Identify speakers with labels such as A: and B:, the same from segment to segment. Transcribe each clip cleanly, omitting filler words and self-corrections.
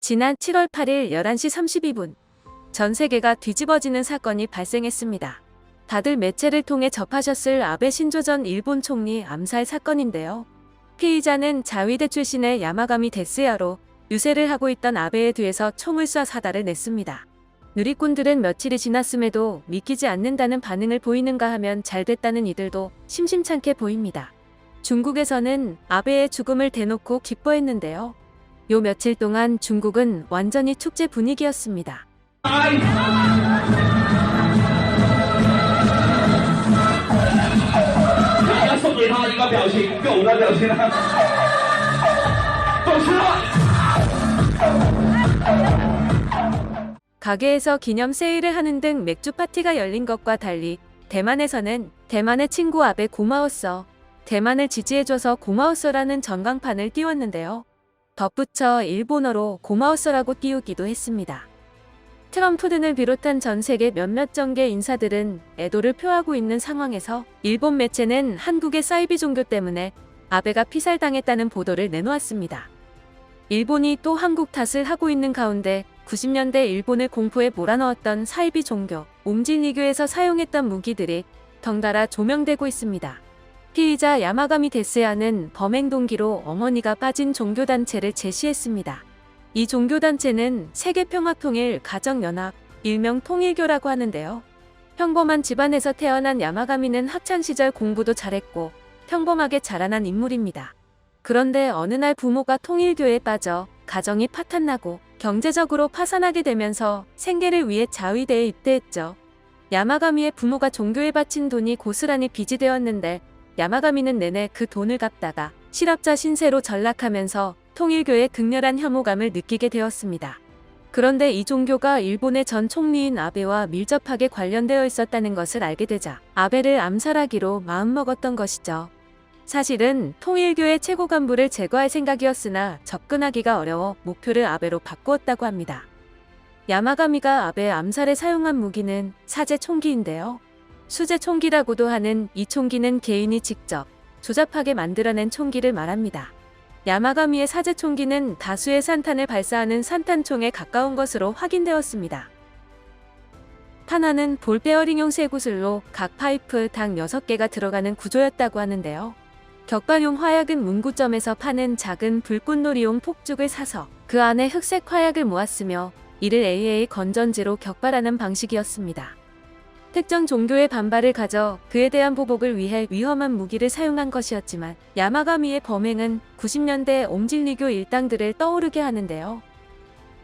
A: 지난 7월 8일 11시 32분, 전 세계가 뒤집어지는 사건이 발생했습니다. 다들 매체를 통해 접하셨을 아베 신조 전 일본 총리 암살 사건인데요. 피의자는 자위대 출신의 야마가미 데스야로 유세를 하고 있던 아베의 뒤에서 총을 쏴 사달을 냈습니다. 누리꾼들은 며칠이 지났음에도 믿기지 않는다는 반응을 보이는가 하면 잘 됐다는 이들도 심심찮게 보입니다. 중국에서는 아베의 죽음을 대놓고 기뻐했는데요. 요 며칠 동안 중국은 완전히 축제 분위기였습니다.
B: 送给他一个表情，狗的表情啊！都吃了。
A: 가게에서 기념 세일을 하는 등 맥주 파티가 열린 것과 달리 대만에서는 대만의 친구 아베 고마웠어, 대만을 지지해줘서 고마웠어라는 전광판을 띄웠는데요. 덧붙여 일본어로 고마웠어라고 띄우기도 했습니다. 트럼프 등을 비롯한 전 세계 몇몇 정계 인사들은 애도를 표하고 있는 상황에서 일본 매체는 한국의 사이비 종교 때문에 아베가 피살당했다는 보도를 내놓았습니다. 일본이 또 한국 탓을 하고 있는 가운데 90년대 일본을 공포에 몰아넣었던 사이비 종교 옴진리교에서 사용했던 무기들이 덩달아 조명되고 있습니다. 피의자 야마가미 데스야는 범행 동기로 어머니가 빠진 종교단체를 제시했습니다. 이 종교단체는 세계평화통일 가정연합, 일명 통일교라고 하는데요. 평범한 집안에서 태어난 야마가미는 학창시절 공부도 잘했고 평범하게 자라난 인물입니다. 그런데 어느 날 부모가 통일교에 빠져 가정이 파탄나고 경제적으로 파산하게 되면서 생계를 위해 자위대에 입대했죠. 야마가미의 부모가 종교에 바친 돈이 고스란히 빚이 되었는데 야마가미는 내내 그 돈을 갚다가 실업자 신세로 전락하면서 통일교의 극렬한 혐오감을 느끼게 되었습니다. 그런데 이 종교가 일본의 전 총리인 아베와 밀접하게 관련되어 있었다는 것을 알게 되자 아베를 암살하기로 마음먹었던 것이죠. 사실은 통일교의 최고 간부를 제거할 생각이었으나 접근하기가 어려워 목표를 아베로 바꾸었다고 합니다. 야마가미가 아베 암살에 사용한 무기는 사제 총기인데요. 수제 총기라고도 하는 이 총기는 개인이 직접 조잡하게 만들어낸 총기를 말합니다. 야마가미의 사제 총기는 다수의 산탄을 발사하는 산탄총에 가까운 것으로 확인되었습니다. 탄환은 볼 베어링용 쇠구슬로 각 파이프 당 6개가 들어가는 구조였다고 하는데요. 격발용 화약은 문구점에서 파는 작은 불꽃놀이용 폭죽을 사서 그 안에 흑색 화약을 모았으며 이를 AA 건전지로 격발하는 방식이었습니다. 특정 종교의 반발을 가져 그에 대한 보복을 위해 위험한 무기를 사용한 것이었지만 야마가미의 범행은 90년대 옴진리교 일당들을 떠오르게 하는데요.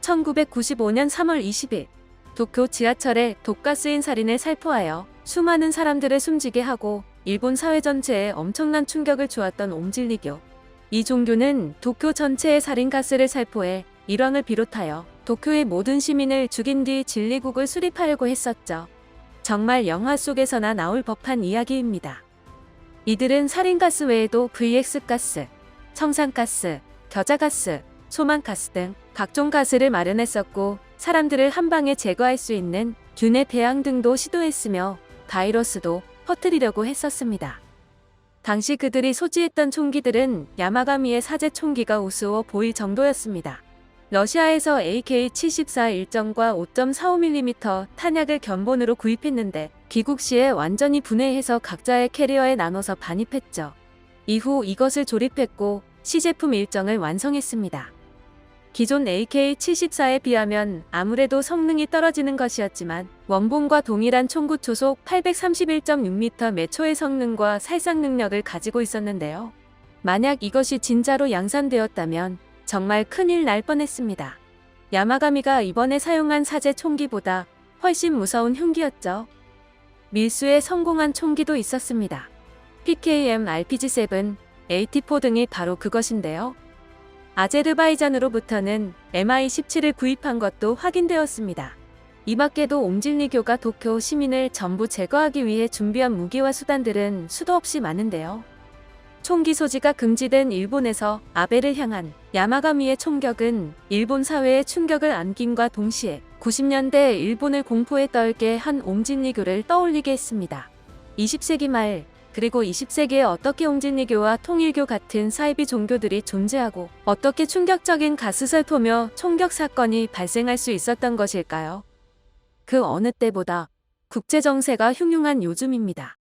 A: 1995년 3월 20일 도쿄 지하철에 독가스인 살인을 살포하여 수많은 사람들을 숨지게 하고 일본 사회 전체에 엄청난 충격을 주었던 옴진리교. 이 종교는 도쿄 전체의 살인가스를 살포해 일왕을 비롯하여 도쿄의 모든 시민을 죽인 뒤 진리국을 수립하려고 했었죠. 정말 영화 속에서나 나올 법한 이야기입니다. 이들은 살인가스 외에도 VX가스, 청산가스, 겨자가스, 소만가스 등 각종 가스를 마련했었고 사람들을 한 방에 제거할 수 있는 균의 배양 등도 시도했으며 바이러스도 퍼뜨리려고 했었습니다. 당시 그들이 소지했던 총기들은 야마가미의 사제 총기가 우스워 보일 정도였습니다. 러시아에서 AK-74 일정과 5.45mm 탄약을 견본으로 구입했는데 귀국 시에 완전히 분해해서 각자의 캐리어에 나눠서 반입했죠. 이후 이것을 조립했고 시제품 일정을 완성했습니다. 기존 AK-74에 비하면 아무래도 성능이 떨어지는 것이었지만 원본과 동일한 총구 초속 831.6m 매 초의 성능과 살상 능력을 가지고 있었는데요. 만약 이것이 진짜로 양산되었다면 정말 큰일 날 뻔했습니다. 야마가미가 이번에 사용한 사제 총기보다 훨씬 무서운 흉기였죠. 밀수에 성공한 총기도 있었습니다. PKM RPG-7, AT-4 등이 바로 그것인데요. 아제르바이잔으로부터는 MI-17을 구입한 것도 확인되었습니다. 이 밖에도 옴진리교가 도쿄 시민을 전부 제거하기 위해 준비한 무기와 수단들은 수도 없이 많은데요. 총기 소지가 금지된 일본에서 아베를 향한 야마가미의 총격은 일본 사회에 충격을 안김과 동시에 90년대 일본을 공포에 떨게 한 옴진리교를 떠올리게 했습니다. 20세기 말 그리고 20세기에 어떻게 홍진리교와 통일교 같은 사이비 종교들이 존재하고 어떻게 충격적인 가스살포며 총격 사건이 발생할 수 있었던 것일까요? 그 어느 때보다 국제 정세가 흉흉한 요즘입니다.